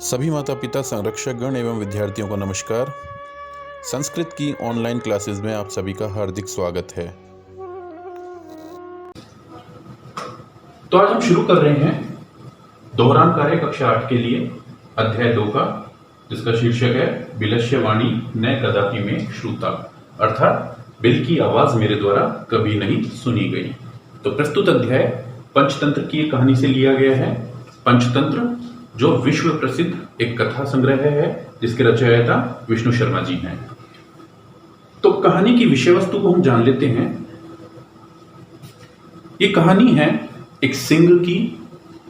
सभी माता पिता, संरक्षकगण एवं विद्यार्थियों को नमस्कार। संस्कृत की ऑनलाइन क्लासेस में आप सभी का हार्दिक स्वागत है। तो आज हम शुरू कर रहे हैं दोहरान कार्य कक्षा 8 के लिए अध्याय 2 का, जिसका शीर्षक है बिलस्य वाणी न कदापि में श्रुता, अर्थात बिल की आवाज मेरे द्वारा कभी नहीं सुनी गई। तो प्रस्तुत अध्याय पंचतंत्र की एक कहानी से लिया गया है। पंचतंत्र जो विश्व प्रसिद्ध एक कथा संग्रह है, जिसके रचयिता विष्णु शर्मा जी हैं। तो कहानी की विषय वस्तु को हम जान लेते हैं। ये कहानी है एक सिंह की,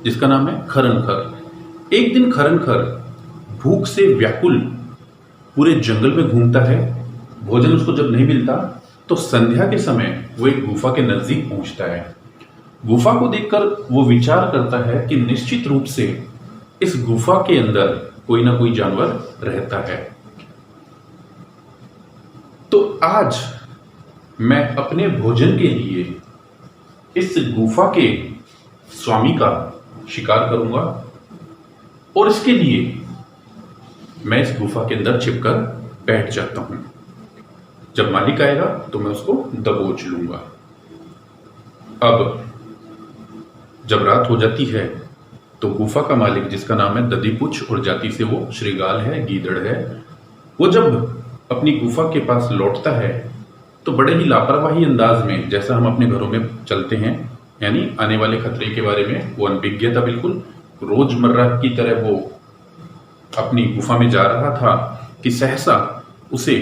जिसका नाम है खरनखर। एक दिन खरनखर भूख से व्याकुल पूरे जंगल में घूमता है। भोजन उसको जब नहीं मिलता तो संध्या के समय वो एक गुफा के नजदीक पहुंचता है। गुफा को देखकर वो विचार करता है कि निश्चित रूप से इस गुफा के अंदर कोई ना कोई जानवर रहता है। तो आज मैं अपने भोजन के लिए इस गुफा के स्वामी का शिकार करूंगा और इसके लिए मैं इस गुफा के अंदर छिपकर बैठ जाता हूं। जब मालिक आएगा तो मैं उसको दबोच लूंगा। अब जब रात हो जाती है तो गुफा का मालिक, जिसका नाम है दधिपुच्छ और जाति से वो श्रीगाल है, गीदड़ है, वो जब अपनी गुफा के पास लौटता है तो बड़े ही लापरवाही अंदाज में, जैसा हम अपने घरों में चलते हैं, यानी आने वाले खतरे के बारे में वो अनभिज्ञ था, बिल्कुल रोजमर्रा की तरह वो अपनी गुफा में जा रहा था कि सहसा उसे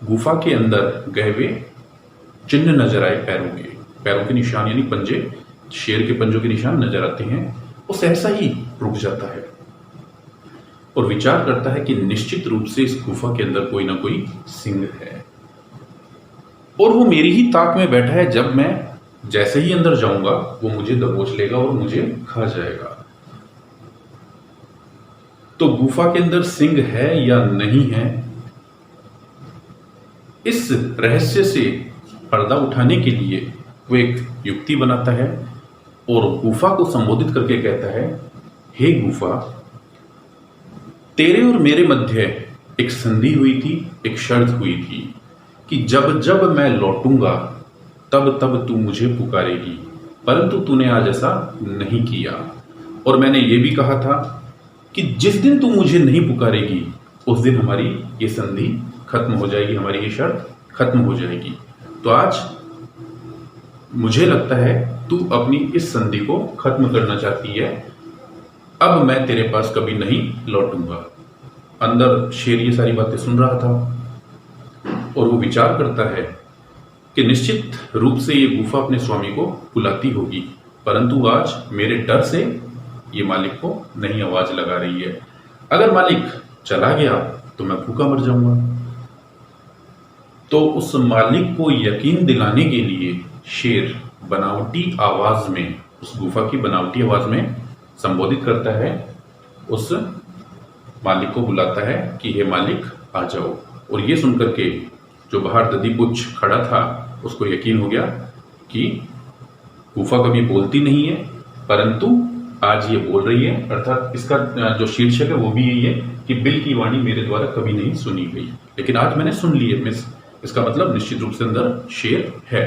गुफा के अंदर गए हुए चिन्ह नजर आए। पैरों के निशान, यानी पंजे, शेर के पंजों के निशान नजर आते हैं। वो सहसा ही रुक जाता है और विचार करता है कि निश्चित रूप से इस गुफा के अंदर कोई ना कोई सिंह है और वो मेरी ही ताक में बैठा है। जब मैं जैसे ही अंदर जाऊंगा वो मुझे दबोच लेगा और मुझे खा जाएगा। तो गुफा के अंदर सिंह है या नहीं है, इस रहस्य से पर्दा उठाने के लिए वो एक युक्ति बनाता है और गुफा को संबोधित करके कहता है, हे गुफा, तेरे और मेरे मध्य एक संधि हुई थी, एक शर्त हुई थी कि जब जब मैं लौटूंगा तब तब तू मुझे पुकारेगी, परंतु तूने आज ऐसा नहीं किया। और मैंने ये भी कहा था कि जिस दिन तू मुझे नहीं पुकारेगी उस दिन हमारी ये संधि खत्म हो जाएगी, हमारी ये शर्त खत्म हो जाएगी। तो आज मुझे लगता है तू अपनी इस संधि को खत्म करना चाहती है। अब मैं तेरे पास कभी नहीं लौटूंगा। अंदर शेर ये सारी बातें सुन रहा था और वो विचार करता है कि निश्चित रूप से ये गुफा अपने स्वामी को बुलाती होगी, परंतु आज मेरे डर से ये मालिक को नहीं आवाज लगा रही है। अगर मालिक चला गया तो मैं भूखा मर जाऊंगा। तो उस मालिक को यकीन दिलाने के लिए शेर बनावटी आवाज में, उस गुफा की बनावटी आवाज में संबोधित करता है, उस मालिक को बुलाता है कि हे मालिक आ जाओ। और ये सुनकर के जो बाहर दधिपुच्छ खड़ा था उसको यकीन हो गया कि गुफा कभी बोलती नहीं है, परंतु आज ये बोल रही है। अर्थात इसका जो शीर्षक है वो भी यही है कि बिल की वाणी मेरे द्वारा कभी नहीं सुनी गई, लेकिन आज मैंने सुन ली है। इसका मतलब निश्चित रूप से अंदर शेर है।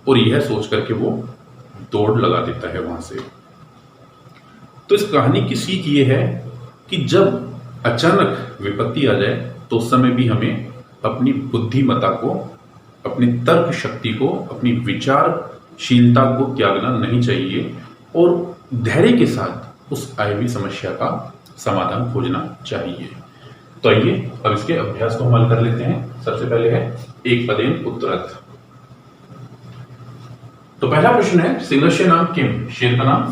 और यह सोच करके वो दौड़ लगा देता है वहां से। तो इस कहानी की सीख ये है कि जब अचानक विपत्ति आ जाए तो उस समय भी हमें अपनी बुद्धिमत्ता को, अपनी तर्क शक्ति को, अपनी विचारशीलता को त्यागना नहीं चाहिए और धैर्य के साथ उस आई हुई समस्या का समाधान खोजना चाहिए। तो आइए अब इसके अभ्यास को हम हल कर लेते हैं। सबसे पहले है एक पदेन उत्तरत्। तो पहला प्रश्न है, सिंहस्य नाम किम, शेर का नाम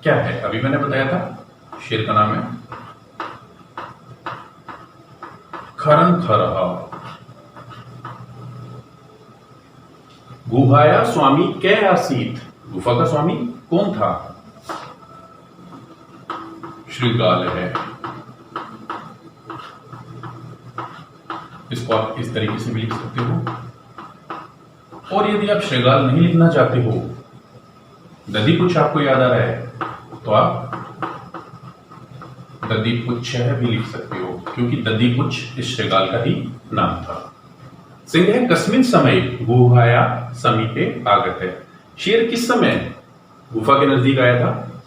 क्या है? अभी मैंने बताया था शेर का नाम है खरनखर। गुहाया स्वामी कै आसीत, गुफा का स्वामी कौन था? श्रीगाल है। इसको आप इस तरीके से भी लिख सकते हो। और यदि आप श्रीगाल नहीं लिखना चाहते हो, दधिपुच्छ आपको याद आ रहा है, तो आप ददीपुच्छ भी लिख सकते हो, क्योंकि ददीपुच्छ इस शृगाल का ही नाम था। सिंह कस्मिन समय गुहाया समीपे आगत है। शेर किस समय गुफा के नजदीक आया था?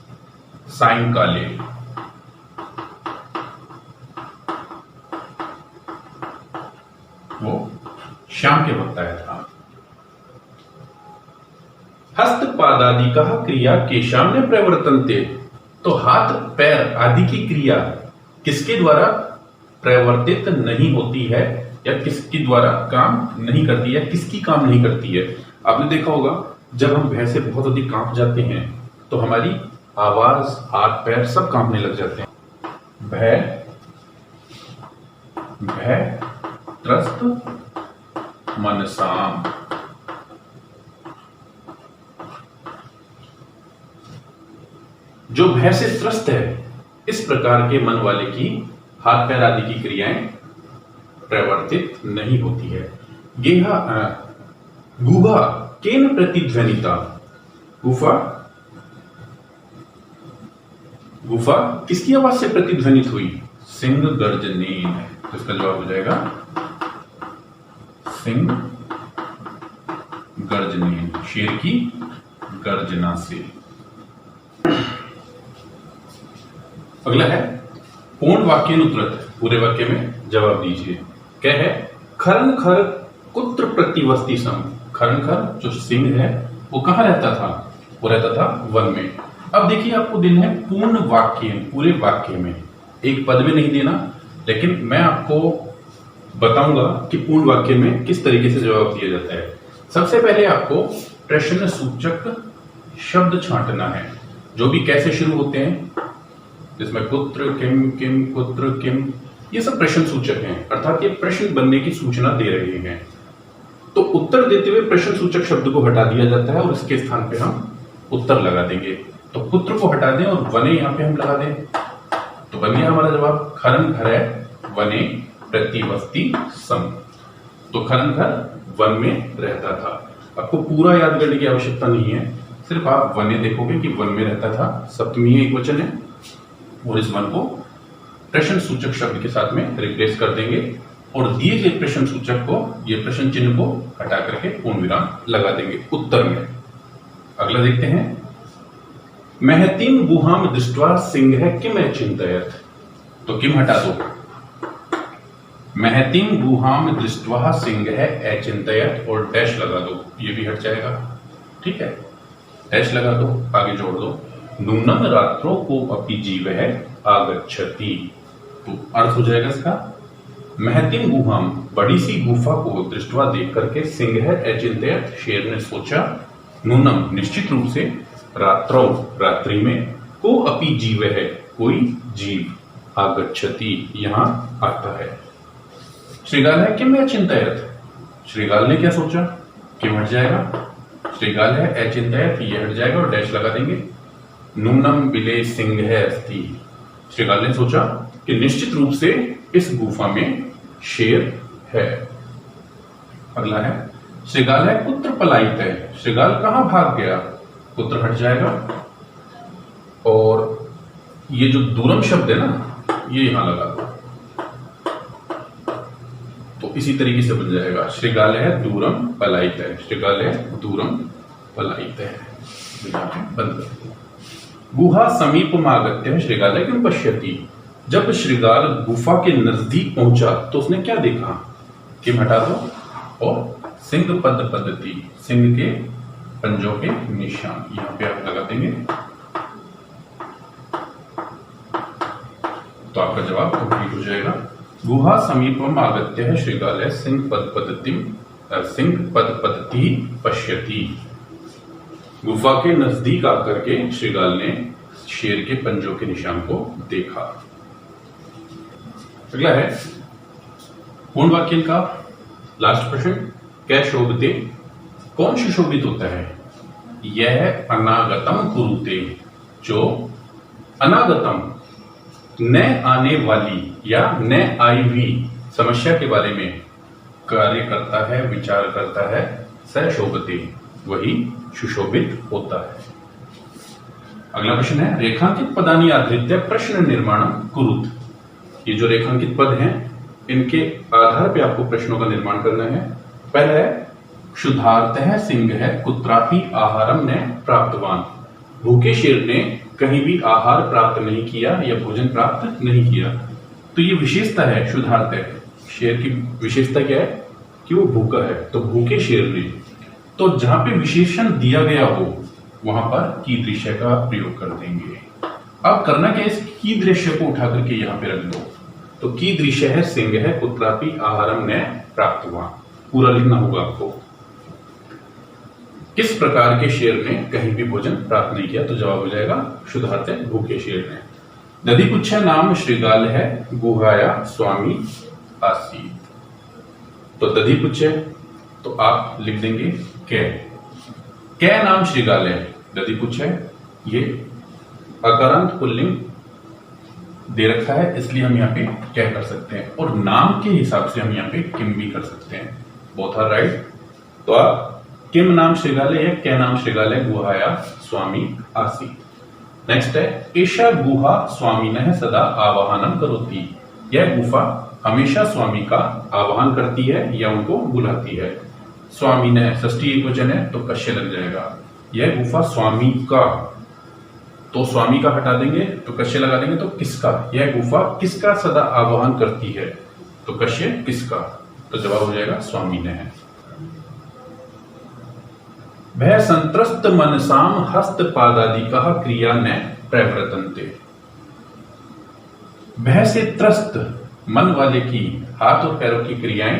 सायंकाले। वो शाम के वक्त आया था। हस्तपादादि का क्रिया केशाम ने प्रवर्तनते। तो हाथ पैर आदि की क्रिया किसके द्वारा प्रवर्तित नहीं होती है, या किसके द्वारा काम नहीं करती है, किसकी काम नहीं करती है? आपने देखा होगा जब हम भय से बहुत अधिक कांप जाते हैं तो हमारी आवाज, हाथ पैर सब कांपने लग जाते हैं। भय त्रस्त मनसाम। जो भय से त्रस्त है, इस प्रकार के मन वाले की हाथ पैर आदि की क्रियाएं प्रवर्तित नहीं होती है। गेहा गुहा केन प्रतिध्वनिता। गुफा किसकी आवाज से प्रतिध्वनित हुई? सिंह गर्जनेन। तो इसका जवाब हो जाएगा सिंह गर्जनेन, शेर की गर्जना से। अगला है पूर्ण वाक्यानुत्तरत। पूरे वाक्य में जवाब दीजिए। क्या है? खरन खर कुत्र प्रतिवस्ती सम। खरन खर जो सिंह है वो कहां रहता था? वो रहता था वन में। अब देखिए आपको देना है पूर्ण वाक्य, पूरे वाक्य में, एक पद में नहीं देना, लेकिन मैं आपको बताऊंगा कि पूर्ण वाक्य में किस तरीके से जवाब दिया जाता है। सबसे पहले आपको प्रश्न सूचक शब्द छांटना है, जो भी कैसे शुरू होते हैं, जिसमें पुत्र किम किम पुत्र किम, ये सब प्रश्न सूचक हैं, अर्थात ये प्रश्न बनने की सूचना दे रहे हैं। तो उत्तर देते हुए प्रश्न सूचक शब्द को हटा दिया जाता है और इसके स्थान पे हम उत्तर लगा देंगे। तो पुत्र को हटा दें और वने यहां पे हम लगा दें, तो बन गया हमारा जवाब खरन घर वने प्रतिवस्ती सम। तो खरन घर वन में रहता था। आपको पूरा याद करने की आवश्यकता नहीं है, सिर्फ आप वने देखोगे कि वन में रहता था, सप्तमी एक वचन है, और इस वन को प्रश्न सूचक शब्द के साथ में रिप्लेस कर देंगे और दिए गए प्रश्न सूचक को, ये प्रश्न चिन्ह को हटा करके पूर्ण विराम लगा देंगे उत्तर में। अगला देखते हैं। महतीम गुहाम दृष्ट्वा सिंह किम चिंतयत। तो किम हटा दो, महतीम गुहाम दृष्ट्वा सिंह अचिंतयत और डैश लगा दो, ये भी हट जाएगा। ठीक है, डैश लगा दो, आगे जोड़ दो। नूनम रात्रों को अपनी जीव है आगच्छति। तो अर्थ हो जाएगा इसका, महतीम गुहाम बड़ी सी गुफा को दृष्टवा देख करके सिंह अचिंतयत शेर ने सोचा, नूनम निश्चित रूप से, रात्रों रात्रि में, को अपी जीव है कोई जीव, आगच्छति यहां आता है। श्रीगाल है किम अचिंतयत। श्रीगाल ने क्या सोचा? किम हट जाएगा, श्रीगाल है अचिंतयत, ये हट जाएगा और डैश लगा देंगे। नूनम बिले सिंह है अस्ति। श्रीगाल ने सोचा कि निश्चित रूप से इस गुफा में शेर है। अगला है श्रीगाल है पुत्र पलायित है। श्रीगाल कहां भाग गया? पुत्र हट जाएगा और ये जो दूरम शब्द है ना, ये यहां लगा दो, तो इसी तरीके से बन जाएगा। श्रीगाल है दूरम पलायित है। श्रीगाल है दूरम पलायित है। बंद कर दो। गुहा समीप मागत्य श्रीगाल किम पश्यति। जब श्रीगाल गुफा के नजदीक पहुंचा तो उसने क्या देखा? किम हटा दो और सिंह पद पद्धति, सिंह के पंजों के निशान यहां पे आप लगा देंगे, तो आपका जवाब कंप्लीट हो जाएगा। गुहा समीपम आगत्य है श्रीगाल सिंह पद पद्धति पश्यति। गुफा के नजदीक आकर के श्रीगाल ने शेर के पंजों के निशान को देखा। अगला है पूर्ण वाक्य का लास्ट प्रश्न। क्या शोभते, कौन सुशोभित होता है? यह अनागतम कुरुते, जो अनागतम न आने वाली या न आई हुई समस्या के बारे में कार्य करता है, विचार करता है, स शोभते, वही सुशोभित होता है। अगला प्रश्न है रेखांकित पदानि आधृत्य प्रश्न निर्माणम कुरुत। ये जो रेखांकित पद हैं इनके आधार पे आपको प्रश्नों का निर्माण करना है। पहला है क्षुधार्तः सिंहः कुत्रापि आहारम न प्राप्तवान। भूखे शेर ने कहीं भी आहार प्राप्त नहीं किया या भोजन प्राप्त नहीं किया। तो ये विशेषता है क्षुधार्तः, शेर की विशेषता क्या है कि वो भूखा है। तो भूखे शेर ने, तो जहां पे विशेषण दिया गया हो वहां पर कीदृश का प्रयोग कर देंगे। अब करना क्या है, इस कीदृश को उठा करके यहां पे रख दो। तो कीदृश सिंहः कुत्रापि आहारम न प्राप्तवान, पूरा लिखना होगा आपको। किस प्रकार के शेर ने कहीं भी भोजन प्राप्त नहीं किया, तो जवाब हो जाएगा क्षुधार्तः भूखे शेर ने। दधिपुच्छ नाम श्रृगाल है गुहाया स्वामी आसीत। तो दधिपुच्छ तो आप लिख देंगे कै नाम श्रृगाल है, दधिपुच्छ ये अकारांत पुल्लिंग दे रखा है इसलिए हम यहाँ पे क्या कर सकते हैं, और नाम के हिसाब से हम यहाँ पे किम भी कर सकते हैं। Both are right. तो आप किम नाम श्रृगालय या कै नाम श्रृगालय गुहाया स्वामी आसीत। नेक्स्ट है एषा गुहा स्वामिनः सदा आवाहनम करोति। यह गुफा हमेशा स्वामी का आवाहन करती है या उनको बुलाती है। स्वामिनः षष्ठी एकवचन है तो कश्य लग जाएगा। यह गुफा स्वामी का, तो स्वामी का हटा देंगे तो कश्य लगा देंगे तो किसका। यह गुफा किसका सदा आवाहन करती है, तो कश्य किसका, तो जवाब हो जाएगा स्वामिनः। वह संत्रस्त मनसाम हस्तपादादिका क्रिया न प्रवर्तन्ते। भय से त्रस्त मन वाले की हाथ और पैरों की क्रियाएं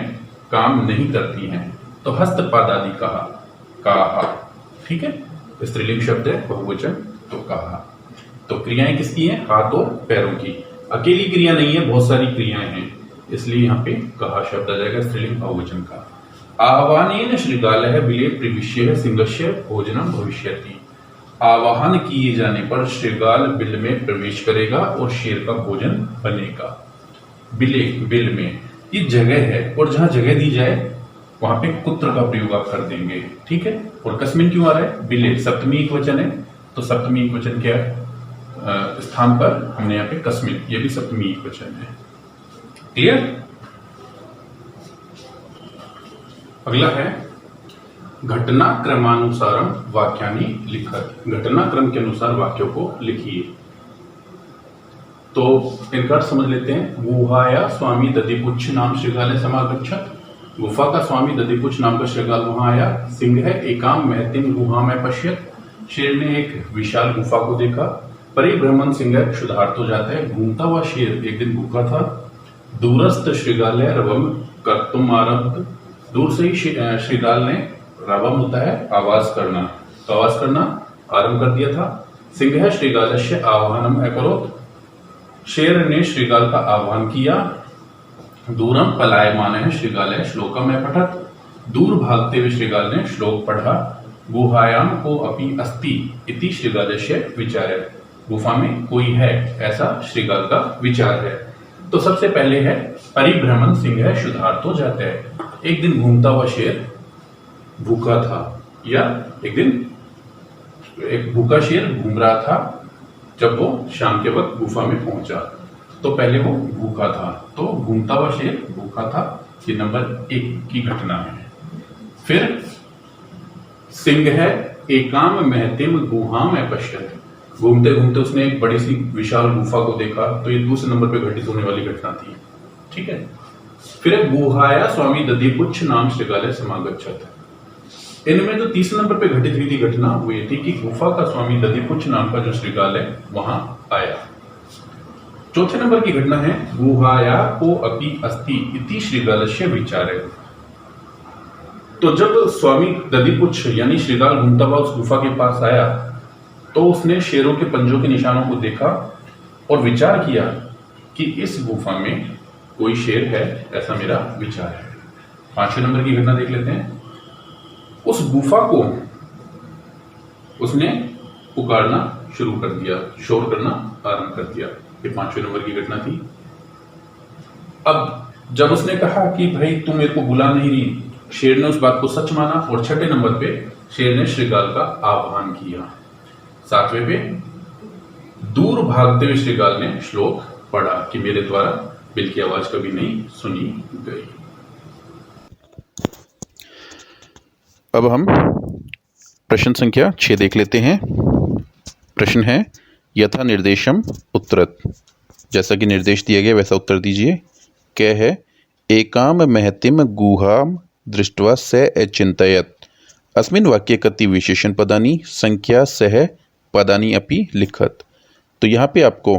काम नहीं करती हैं, तो हस्तपादादिका कहा। ठीक है, स्त्रीलिंग शब्द है बहुवचन, तो कहा। तो क्रियाएं किसकी हैं, हाथ और पैरों की। अकेली क्रिया नहीं है, बहुत सारी क्रियाएं हैं, इसलिए यहाँ पे कहा शब्द आ जाएगा स्त्रीलिंग बहुवचन का। आह्वानेन श्रृगालः बिले प्रविश्य सिंहस्य भोजनम भविष्यति। आवाहन किए जाने पर श्रृगाल बिल में प्रवेश करेगा और शेर का भोजन बनेगा। बिले, बिल में ये जगह है, और जहां जगह दी जाए वहां पे कुत्र का प्रयोग आप कर देंगे। ठीक है, और कस्मिन क्यों आ रहा है, बिले सप्तमी एक वचन है, तो सप्तमी एक वचन क्या है, स्थान पर हमने यहाँ पे कस्मिन, ये भी सप्तमी एक वचन है। क्लियर। अगला है घटना क्रमानुसारम वाक्यानि लिखत। घटना क्रम के अनुसार वाक्यों को लिखिए। तो इनका अर्थ समझ लेते हैं। गुहाया स्वामी दधिपुच्छ नाम श्रृगालय समागच्छत। गुफा का स्वामी दधिपुच्छ नाम का श्रृगाल वहां आया। सिंह है एकाम महतिम गुहा में पश्यत। शेर ने एक विशाल गुफा को देखा। परिभ्रमण सिंह क्षुधार्त हो जाता है। घूमता हुआ शेर एक दिन भूखा था। दूरस्थ श्रृगालय रवम कर्तुम आरब्ध। दूर से ही श्रृगाल ने, रवम होता है आवाज करना, तो आवाज करना आरंभ कर दिया था। सिंह श्रृगालस्य आह्वानम अकरोत्। शेर ने श्रृगाल का आह्वान किया। दूरम पलायमान श्रृगालय श्लोकम पठत। दूर भागते हुए श्रृगाल ने श्लोक पढ़ा। गुहायाम को अपि अस्ति इति श्रृगालस्य विचार। गुफा में कोई है ऐसा श्रृगाल का विचार है। तो सबसे पहले है परिभ्रमण सिंह क्षुधार्त हो जाता है। एक दिन घूमता हुआ शेर भूखा था, या एक दिन एक भूखा शेर घूम रहा था। जब वो शाम के वक्त गुफा में पहुंचा तो पहले वो भूखा था, तो घूमता हुआ शेर भूखा था। ये नंबर 1 की घटना है। फिर सिंह है एकाम महतिम गुहा में पश्यत। घूमते घूमते उसने एक बड़ी सी विशाल गुफा को देखा, तो ये दूसरे नंबर पे घटित होने वाली घटना थी। ठीक है। फिर गुहाया स्वामी दधिपुच्छ नाम श्रृगालय समागच्छत। इनमें जो तीसरे नंबर पे घटित हुई थी घटना वो ये थी कि गुफा का स्वामी दधिपुच्छ नाम का जो श्रृगाल है वहां आया। चौथे नंबर की घटना है गुहाया को अपि अस्ति इति श्रृगालस्य विचारे। तो जब स्वामी दधिपुच्छ यानी श्रृगाल घूमता हुआ उस गुफा के पास आया तो उसने शेरों के पंजों के निशानों को देखा और विचार किया कि इस गुफा में कोई शेर है, ऐसा मेरा विचार है। 5वें नंबर की घटना देख लेते हैं। उस गुफा को उसने पुकारना शुरू कर दिया, शोर करना आरंभ कर दिया। ये 5वें नंबर की घटना थी। अब जब उसने कहा कि भाई तुम मेरे को बुला नहीं रही, शेर ने उस बात को सच माना और 6ठे नंबर पे शेर ने श्रृगाल का आह्वान किया। 7वें पे दूर भागते हुए श्रीगाल ने श्लोक पढ़ा कि मेरे द्वारा बिल की आवाज कभी नहीं सुनी गई। अब हम प्रश्न संख्या 6 देख लेते हैं। प्रश्न है यथा निर्देशम उत्तरत, जैसा कि निर्देश दिया गया वैसा उत्तर दीजिए। क्या है? एकाम महतिम गुहाम दृष्ट्वा स अचिन्तयत्। अस्मिन् वाक्ये कति विशेषण पदानि संख्या सह पदानि अपि लिखत। तो यहाँ पे आपको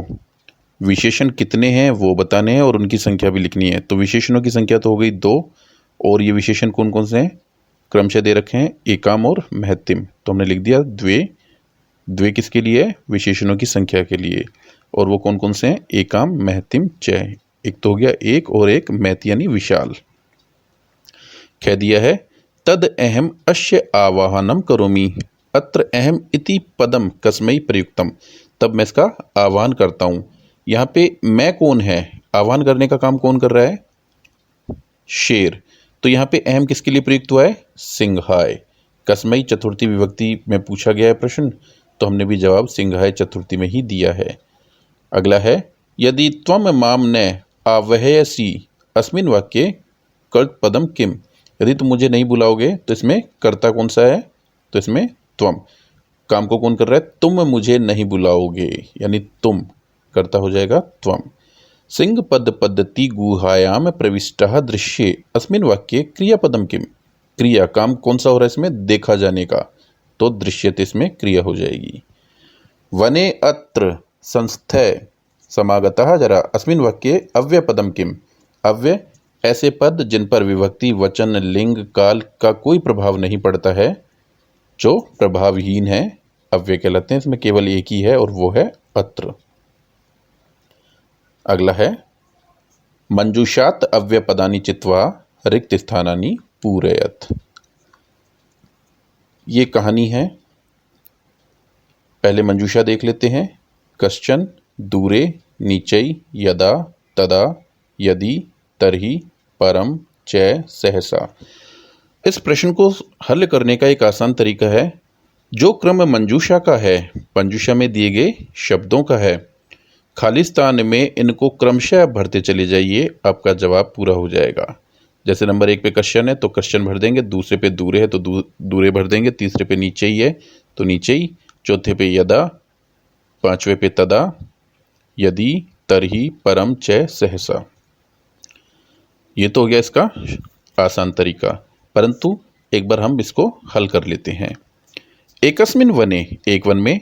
विशेषण कितने हैं वो बताने हैं और उनकी संख्या भी लिखनी है। तो विशेषणों की संख्या तो हो गई 2, और ये विशेषण कौन कौन से हैं क्रमशः दे रखे हैं, एकाम और महतिम। तो हमने लिख दिया द्वे। द्वे किसके लिए है? विशेषणों की संख्या के लिए। और वो कौन कौन से हैं? एकाम महतिम च। एक तो हो गया एक, और एक महति यानी विशाल। कह दिया है तद अहम अश्य आवाहनम करोमि, अत्र अहम इति पदम कस्मै प्रयुक्तम। तब मैं इसका आह्वान करता हूँ। यहाँ पे मैं कौन है? आह्वान करने का काम कौन कर रहा है? शेर। तो यहाँ पे अहम किसके लिए प्रयुक्त हुआ है? सिंहाय। कस्मै चतुर्थी विभक्ति में पूछा गया है प्रश्न, तो हमने भी जवाब सिंहाय चतुर्थी में ही दिया है। अगला है यदि त्वम माम न आह्वयसि अस्मिन् वाक्ये कर्त पदम किम। यदि तुम मुझे नहीं बुलाओगे तो इसमें कर्ता कौन सा है? तो इसमें त्वम। काम को कौन कर रहा है? तुम मुझे नहीं बुलाओगे, यानी तुम। कर्ता हो जाएगा त्वम। सिंह पद पद्धति गुहायाम प्रविष्टः दृश्ये अस्मिन् वाक्ये क्रियापदम किम। क्रिया काम कौन सा हो रहा है इसमें? देखा जाने का, तो दृश्यते इसमें क्रिया हो जाएगी। वने अत्र संस्थय समागतः जरा अस्मिन् वाक्ये अव्यय पदम किम। अव्यय ऐसे पद जिन पर विभक्ति वचन लिंग काल का कोई प्रभाव नहीं पड़ता है, जो प्रभावहीन है, अव्यय कहलाते हैं। इसमें केवल एक ही है और वो है अत्र। अगला है मंजूषात अव्यय पदानि चित्वा रिक्त स्थानानि पूरयत। ये कहानी है। पहले मंजूषा देख लेते हैं। कश्चन दूरे नीचै यदा तदा यदि तर्हि परम च सहसा। इस प्रश्न को हल करने का एक आसान तरीका है। जो क्रम मंजूषा का है, मंजूषा में दिए गए शब्दों का है, खाली स्थान में इनको क्रमशः भरते चले जाइए, आपका जवाब पूरा हो जाएगा। जैसे नंबर 1 पे क्वेश्चन है तो क्वेश्चन भर देंगे, दूसरे पे दूरे है तो दूरे भर देंगे, तीसरे पे नीचे ही है तो नीचे ही, चौथे पे यदा, पांचवे पे तदा, यदि तरही परम च सहसा। ये तो हो गया इसका आसान तरीका, परंतु एक बार हम इसको हल कर लेते हैं। एकस्मिन वने, एक वन में,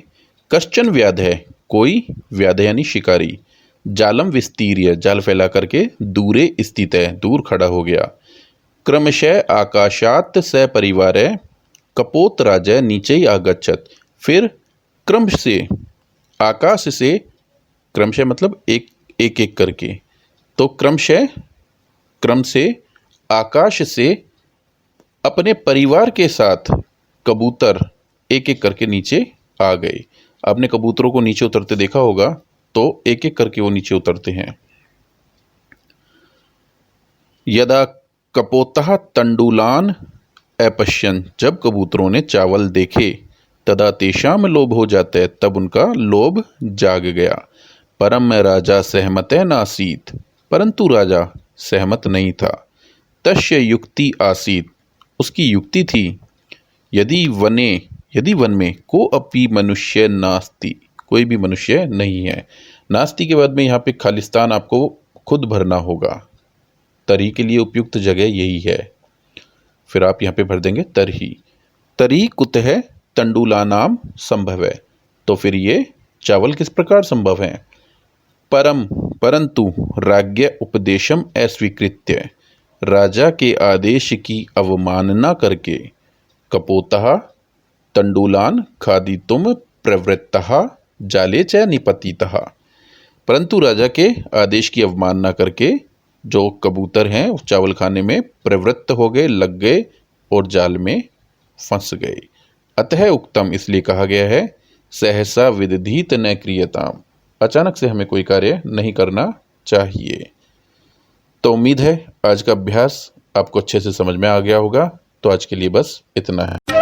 कश्चन व्याध है, कोई व्याध यानी शिकारी, जालम विस्तीर्य, जाल फैला करके, दूरे स्थित है, दूर खड़ा हो गया, क्रमशः आकाशात स परिवार है, कपोत राजा नीचे ही आगच्छत। फिर क्रम से, आकाश से, क्रमशः मतलब एक एक करके, तो क्रमशः, क्रम से, आकाश से अपने परिवार के साथ कबूतर एक एक करके नीचे आ गए। आपने कबूतरों को नीचे उतरते देखा होगा, तो एक एक करके वो नीचे उतरते हैं। यदा कपोतः तंडुलान अपश्यन, जब कबूतरों ने चावल देखे, तदा तेषाम लोभ हो जाता है, तब उनका लोभ जाग गया। परम राजा सहमत नासीत, परंतु राजा सहमत नहीं था। तस्य युक्ति आसीत, उसकी युक्ति थी। यदि वने, यदि वन में, को अपि मनुष्य नास्ति, कोई भी मनुष्य नहीं है। नास्ति के बाद में यहाँ पे खालिस्तान आपको खुद भरना होगा। तरी के लिए उपयुक्त जगह यही है। फिर आप यहाँ पे भर देंगे तरही। तरी कुतः तंडुलानाम संभव है, तो फिर ये चावल किस प्रकार संभव है। परम, परंतु, राज्ञ उपदेशम अस्वीकृत्य, राजा के आदेश की अवमानना करके, कपोतः तंडुलान खादितुम प्रवृत्तः जाले च निपतितः, परंतु राजा के आदेश की अवमानना करके जो कबूतर हैं वो चावल खाने में प्रवृत्त हो गए, लग गए और जाल में फंस गए। अतः उक्तम, इसलिए कहा गया है, सहसा विदधीत न क्रियताम, अचानक से हमें कोई कार्य नहीं करना चाहिए। तो उम्मीद है आज का अभ्यास आपको अच्छे से समझ में आ गया होगा। तो आज के लिए बस इतना है।